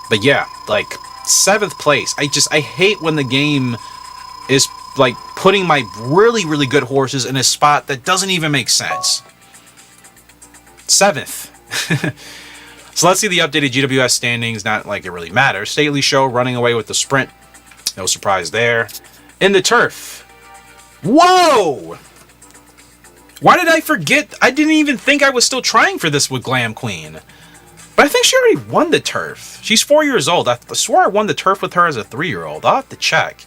But yeah, like 7th place. I hate when the game is like putting my really, really good horses in a spot that doesn't even make sense. 7th. So let's see the updated GWS standings. Not like it really matters. Stately Show running away with the sprint. No surprise there. In the turf. Whoa! Why did I forget? I didn't even think I was still trying for this with Glam Queen. But I think she already won the turf. She's 4 years old. I swore I won the turf with her as a 3-year-old. I'll have to check.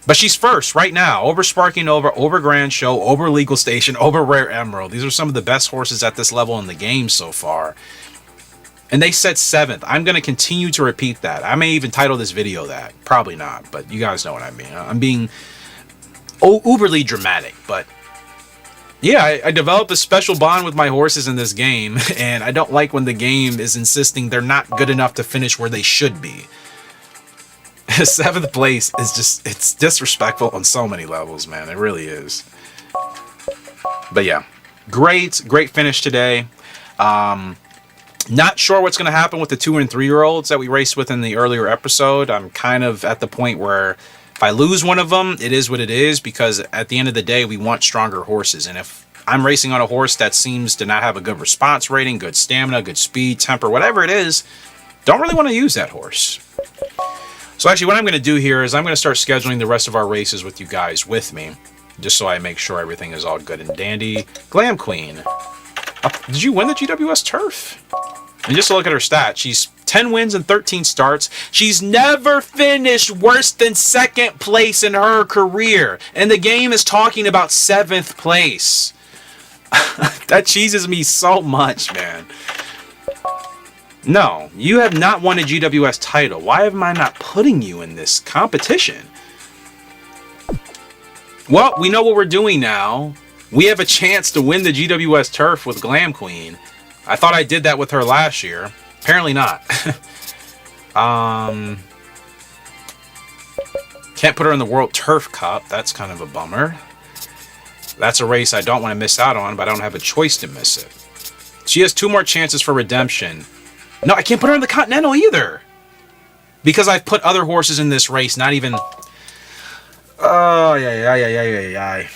But she's first right now over Sparky Nova, over Grand Show, over Legal Station, over Rare Emerald. These are some of the best horses at this level in the game so far. And they said 7th. I'm going to continue to repeat that. I may even title this video that. Probably not, but you guys know what I mean. I'm being uberly dramatic, but yeah, I developed a special bond with my horses in this game, and I don't like when the game is insisting they're not good enough to finish where they should be. 7th place is just, it's disrespectful on so many levels, man. It really is. But yeah, great finish today. Not sure what's going to happen with the 2 and 3-year-olds that we raced with in the earlier episode. I'm kind of at the point where if I lose one of them, it is what it is, because at the end of the day, we want stronger horses. And if I'm racing on a horse that seems to not have a good response rating, good stamina, good speed, temper, whatever it is, don't really want to use that horse. So actually what I'm going to do here is I'm going to start scheduling the rest of our races with you guys with me, just so I make sure everything is all good and dandy. Glam Queen. Did you win the GWS Turf? And just to look at her stats, she's 10 wins and 13 starts. She's never finished worse than 2nd place in her career. And the game is talking about 7th place. That cheeses me so much, man. No, you have not won a GWS title. Why am I not putting you in this competition? Well, we know what we're doing now. We have a chance to win the GWS Turf with Glam Queen. I thought I did that with her last year. Apparently not. Can't put her in the World Turf Cup. That's kind of a bummer. That's a race I don't want to miss out on, but I don't have a choice to miss it. She has 2 more chances for redemption. No, I can't put her in the Continental either. Because I've put other horses in this race, not even... Oh, yeah.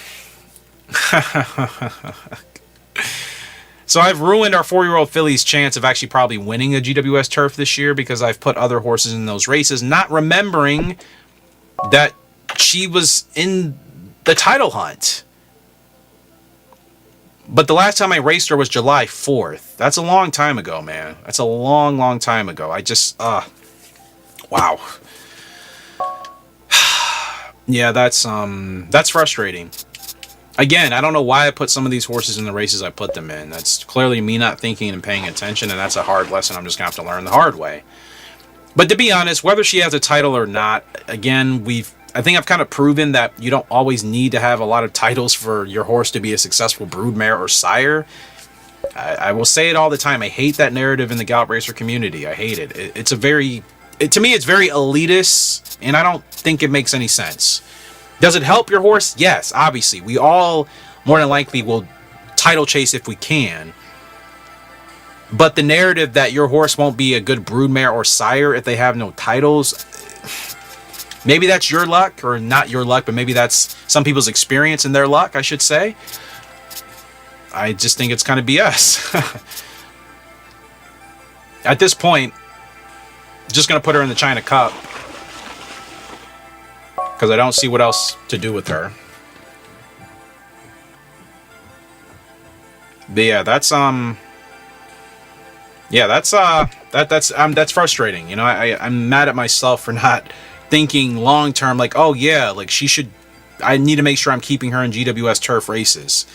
So I've ruined our 4-year-old filly's chance of actually probably winning a GWS Turf this year because I've put other horses in those races, not remembering that she was in the title hunt. But the last time I raced her was July 4th. That's a long time ago, man. That's a long time ago. I just, wow. Yeah, that's frustrating. Again, I don't know why I put some of these horses in the races I put them in. That's clearly me not thinking and paying attention, and that's a hard lesson I'm just going to have to learn the hard way. But to be honest, whether she has a title or not, again, I think I've kind of proven that you don't always need to have a lot of titles for your horse to be a successful broodmare or sire. I will say it all the time. I hate that narrative in the Gallop Racer community. I hate it. To me, it's very elitist, and I don't think it makes any sense. Does it help your horse? Yes, obviously. We all, more than likely, will title chase if we can. But the narrative that your horse won't be a good broodmare or sire if they have no titles, maybe that's your luck, or not your luck, but maybe that's some people's experience and their luck, I should say. I just think it's kind of BS. At this point, just going to put her in the China Cup, because I don't see what else to do with her. But yeah, that's frustrating. You know, I'm mad at myself for not thinking long term, like, oh yeah, like I need to make sure I'm keeping her in GWS Turf races.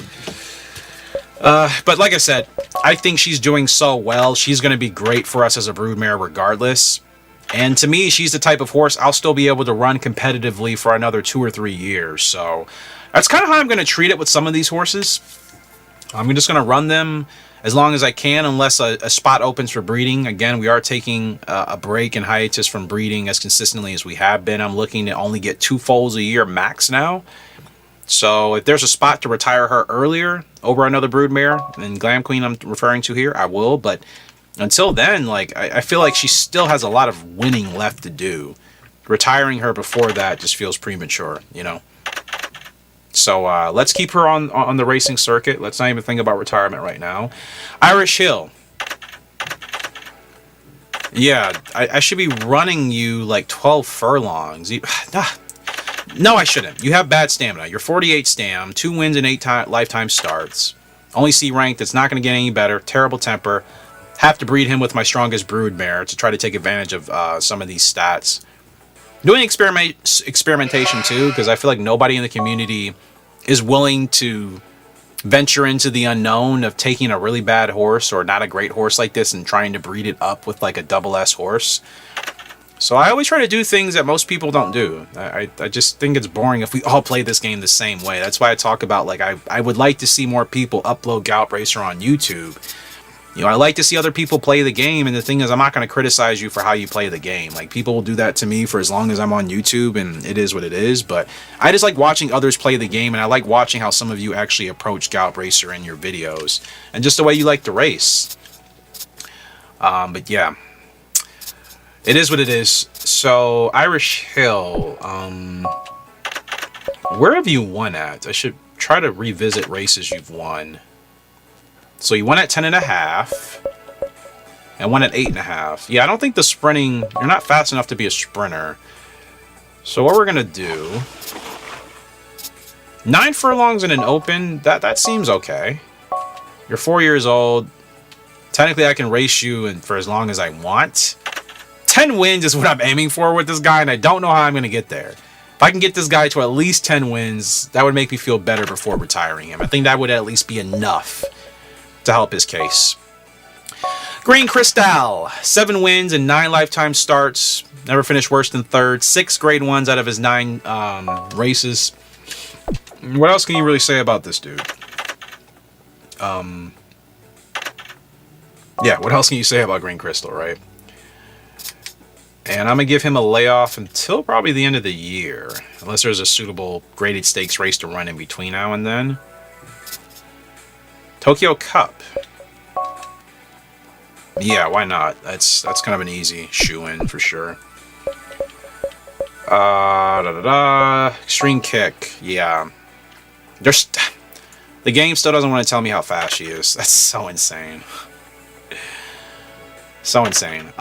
But like I said, I think she's doing so well. She's going to be great for us as a broodmare regardless. And to me, she's the type of horse I'll still be able to run competitively for another 2 or 3 years. So that's kind of how I'm going to treat it with some of these horses. I'm just going to run them as long as I can, unless a spot opens for breeding. Again, we are taking a break and hiatus from breeding as consistently as we have been. I'm looking to only get 2 foals a year max now. So if there's a spot to retire her earlier over another broodmare, and Glam Queen I'm referring to here, I will. But until then, like, I feel like she still has a lot of winning left to do. Retiring her before that just feels premature, you know. So let's keep her on the racing circuit. Let's not even think about retirement right now. Irish Hill. Yeah, I should be running you like 12 furlongs. No, I shouldn't. You have bad stamina. You're 48 stam, 2 wins and 8 lifetime starts. Only C ranked. It's not going to get any better. Terrible temper. have to breed him with my strongest broodmare to try to take advantage of some of these stats. Doing experimentation too, because I feel like nobody in the community is willing to venture into the unknown of taking a really bad horse or not a great horse like this and trying to breed it up with like a double S horse. So I always try to do things that most people don't do. I just think it's boring if we all play this game the same way. That's why I talk about, like, I would like to see more people upload Gallop Racer on YouTube. You know, I like to see other people play the game, and the thing is, I'm not going to criticize you for how you play the game. Like, people will do that to me for as long as I'm on YouTube, and it is what it is. But I just like watching others play the game, and I like watching how some of you actually approach Gallop Racer in your videos, and just the way you like to race. But yeah. It is what it is. So, Irish Hill, where have you won at? I should try to revisit races you've won. So, you won at 10.5, and won at 8.5. Yeah, I don't think the sprinting, you're not fast enough to be a sprinter. So, what we're going to do, 9 furlongs in an open, that seems okay. You're 4 years old. Technically, I can race you for as long as I want. 10 wins is what I'm aiming for with this guy, and I don't know how I'm going to get there. If I can get this guy to at least 10 wins, that would make me feel better before retiring him. I think that would at least be enough to help his case. Green Crystal, 7 wins and 9 lifetime starts. Never finished worse than third. 6 grade 1s out of his 9 races. What else can you really say about this dude? Yeah, what else can you say about Green Crystal, right? And I'm going to give him a layoff until probably the end of the year. Unless there's a suitable graded stakes race to run in between now and then. Tokyo Cup. Yeah, why not? That's kind of an easy shoe-in for sure. Extreme Kick. Yeah. The game still doesn't want to tell me how fast she is. That's so insane. So insane.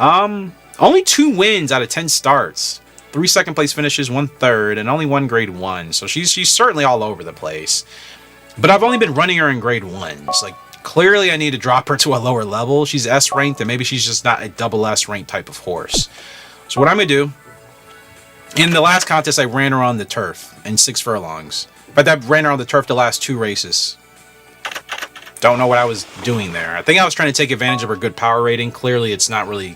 Only 2 wins out of 10 starts. 3 second place finishes, 1 third, and only 1 grade 1. So she's certainly all over the place. But I've only been running her in grade 1s. Like, clearly I need to drop her to a lower level. She's S ranked, and maybe she's just not a double S ranked type of horse. So what I'm going to do, in the last contest I ran her on the turf in 6 furlongs. But I ran her on the turf the last 2 races. Don't know what I was doing there. I think I was trying to take advantage of her good power rating. Clearly it's not really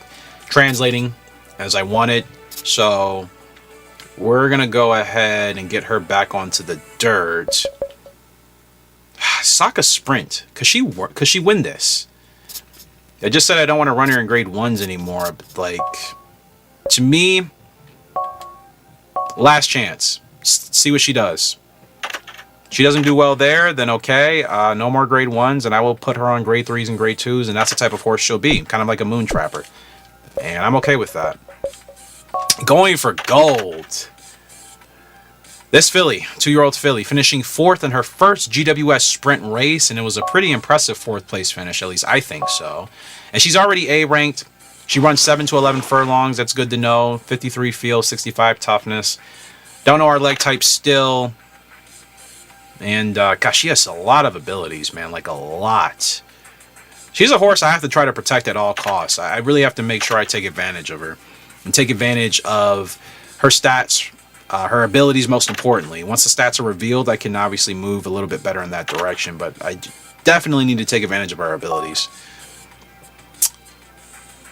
translating as I wanted, so we're gonna go ahead and get her back onto the dirt. Saka sprint. Could she win this? I just said I don't want to run her in grade 1s anymore, but like, to me, last chance. See what she does. She doesn't do well there, then okay, no more grade 1s, and I will put her on grade 3s and grade 2s, and that's the type of horse she'll be, kind of like a moon trapper. And I'm okay with that. Going for gold. This filly, 2-year-old filly, finishing 4th in her first GWS sprint race, and it was a pretty impressive 4th place finish, at least I think so. And she's already A ranked. She runs 7 to 11 furlongs, that's good to know. 53 feel, 65 toughness. Don't know our leg type still. And gosh, she has a lot of abilities, man, like a lot. She's a horse I have to try to protect at all costs. I really have to make sure I take advantage of her. And take advantage of her stats, her abilities most importantly. Once the stats are revealed, I can obviously move a little bit better in that direction. But I definitely need to take advantage of her abilities.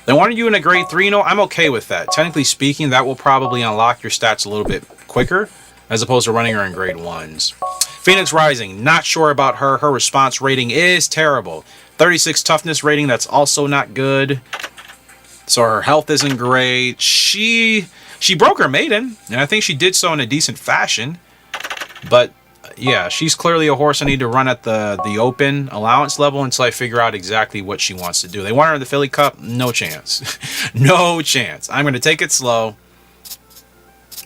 They wanted you in a grade 3, I'm okay with that. Technically speaking, that will probably unlock your stats a little bit quicker, as opposed to running her in grade 1s. Phoenix Rising, not sure about her. Her response rating is terrible. 36 toughness rating, that's also not good. So her health isn't great. She broke her maiden, and I think she did so in a decent fashion. But yeah, she's clearly a horse I need to run at the open allowance level until I figure out exactly what she wants to do. They want her in the Philly Cup? No chance. No chance. I'm going to take it slow.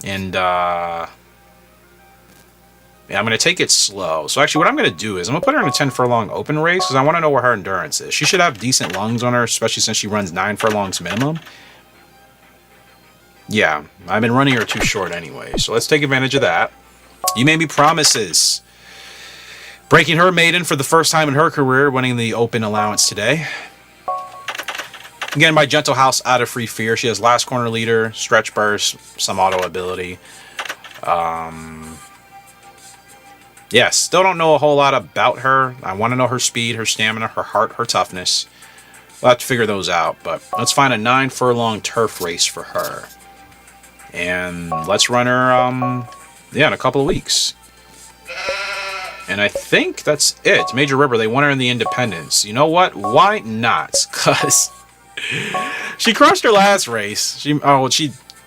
And yeah, I'm going to take it slow. So actually what I'm going to do is I'm going to put her in a 10 furlong open race because I want to know where her endurance is. She should have decent lungs on her, especially since she runs 9 furlongs minimum. Yeah, I've been running her too short anyway. So let's take advantage of that. You made me promises. Breaking her maiden for the first time in her career, winning the open allowance today. Again, by Gentle House out of Free Fear. She has last corner leader, stretch burst, some auto ability. Yeah, still don't know a whole lot about her. I want to know her speed, her stamina, her heart, her toughness. We'll have to figure those out, but let's find a 9 furlong turf race for her. And let's run her, yeah, in a couple of weeks. And I think that's it. Major River, they won her in the Independence. You know what? Why not? Because she crushed her last race. She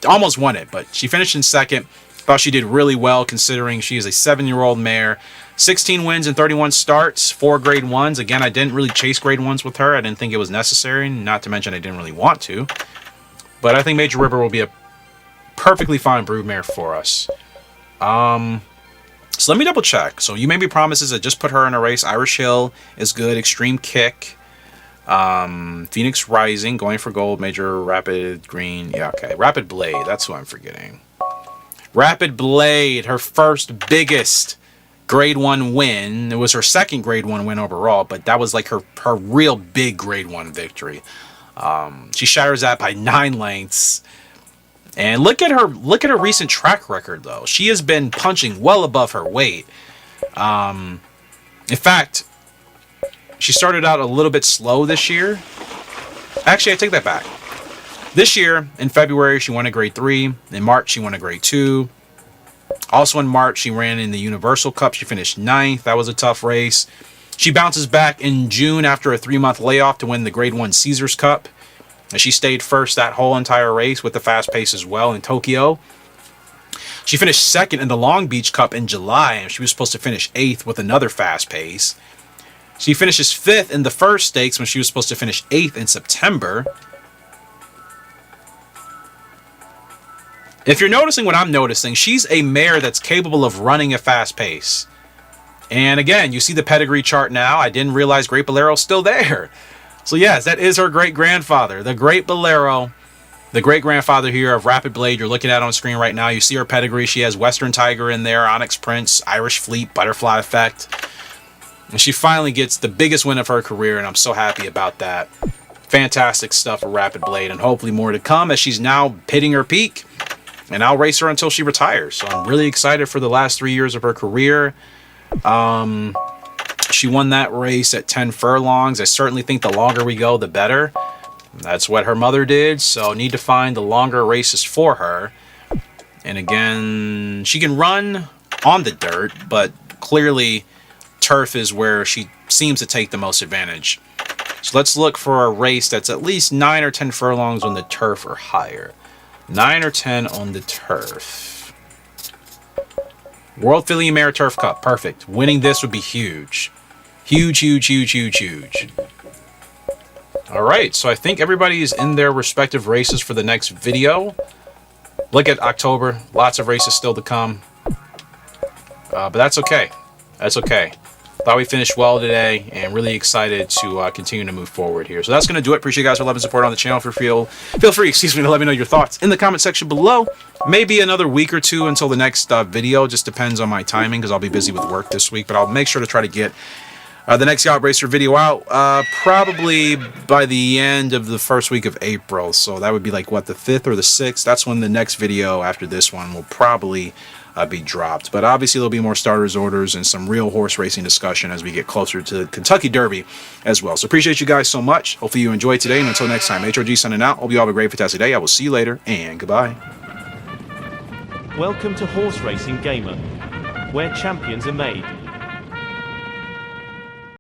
almost won it, but she finished in second. Thought she did really well considering she is a 7-year-old mare. 16 wins and 31 starts, 4 grade 1s. Again, I didn't really chase grade 1s with her. I didn't think it was necessary, not to mention I didn't really want to. But I think Major River will be a perfectly fine brood mare for us. So let me double check. So You May Be Promises, I just put her in a race. Irish Hill is good. Extreme Kick. Phoenix Rising, going for gold. Major Rapid Green. Yeah, okay. Rapid Blade, that's who I'm forgetting. Rapid Blade, her first biggest grade 1 win. It was her second grade 1 win overall, but that was like her real big grade 1 victory. She shatters that by 9 lengths. And look at her recent track record though. She has been punching well above her weight. In fact, she started out a little bit slow this year. Actually, I take that back. This year, in February, she won a grade 3. In March, she won a grade 2. Also in March, she ran in the Universal Cup. She finished 9th. That was a tough race. She bounces back in June after a 3-month layoff to win the grade 1 Caesars Cup. And she stayed first that whole entire race with the fast pace as well in Tokyo. She finished second in the Long Beach Cup in July, and she was supposed to finish 8th with another fast pace. She finishes 5th in the first stakes when she was supposed to finish 8th in September. If you're noticing what I'm noticing, she's a mare that's capable of running a fast pace. And again, you see the pedigree chart now. I didn't realize Great Bolero's still there. So yes, that is her great-grandfather. The Great Bolero, the great-grandfather here of Rapid Blade you're looking at on screen right now. You see her pedigree. She has Western Tiger in there, Onyx Prince, Irish Fleet, Butterfly Effect. And she finally gets the biggest win of her career, and I'm so happy about that. Fantastic stuff for Rapid Blade, and hopefully more to come as she's now hitting her peak. And I'll race her until she retires. So I'm really excited for the last 3 years of her career. She won that race at 10 furlongs. I certainly think the longer we go, the better. That's what her mother did. So need to find the longer races for her. And again, she can run on the dirt, but clearly turf is where she seems to take the most advantage. So let's look for a race that's at least 9 or 10 furlongs on the turf or higher. 9 or 10 on the turf. World Filly Mare Turf Cup. Perfect. Winning this would be huge. Huge, huge, huge, huge, huge. Alright, so I think everybody's in their respective races for the next video. Look at October. Lots of races still to come. But that's okay. That's okay. Thought we finished well today, and really excited to continue to move forward here. So that's going to do it. Appreciate you guys for love and support on the channel. Feel free, to let me know your thoughts in the comment section below. Maybe another week or two until the next video. Just depends on my timing, because I'll be busy with work this week. But I'll make sure to try to get the next Gallop Racer video out probably by the end of the first week of April. So that would be like, what, the 5th or the 6th? That's when the next video after this one will probably be dropped. But obviously there'll be more starters orders and some real horse racing discussion as we get closer to the Kentucky Derby as well. So appreciate you guys so much. Hopefully you enjoyed today, and until next time, HRG signing out. Hope you all have a great, fantastic day. I will see you later, and goodbye. Welcome to Horse Racing Gamer, where champions are made.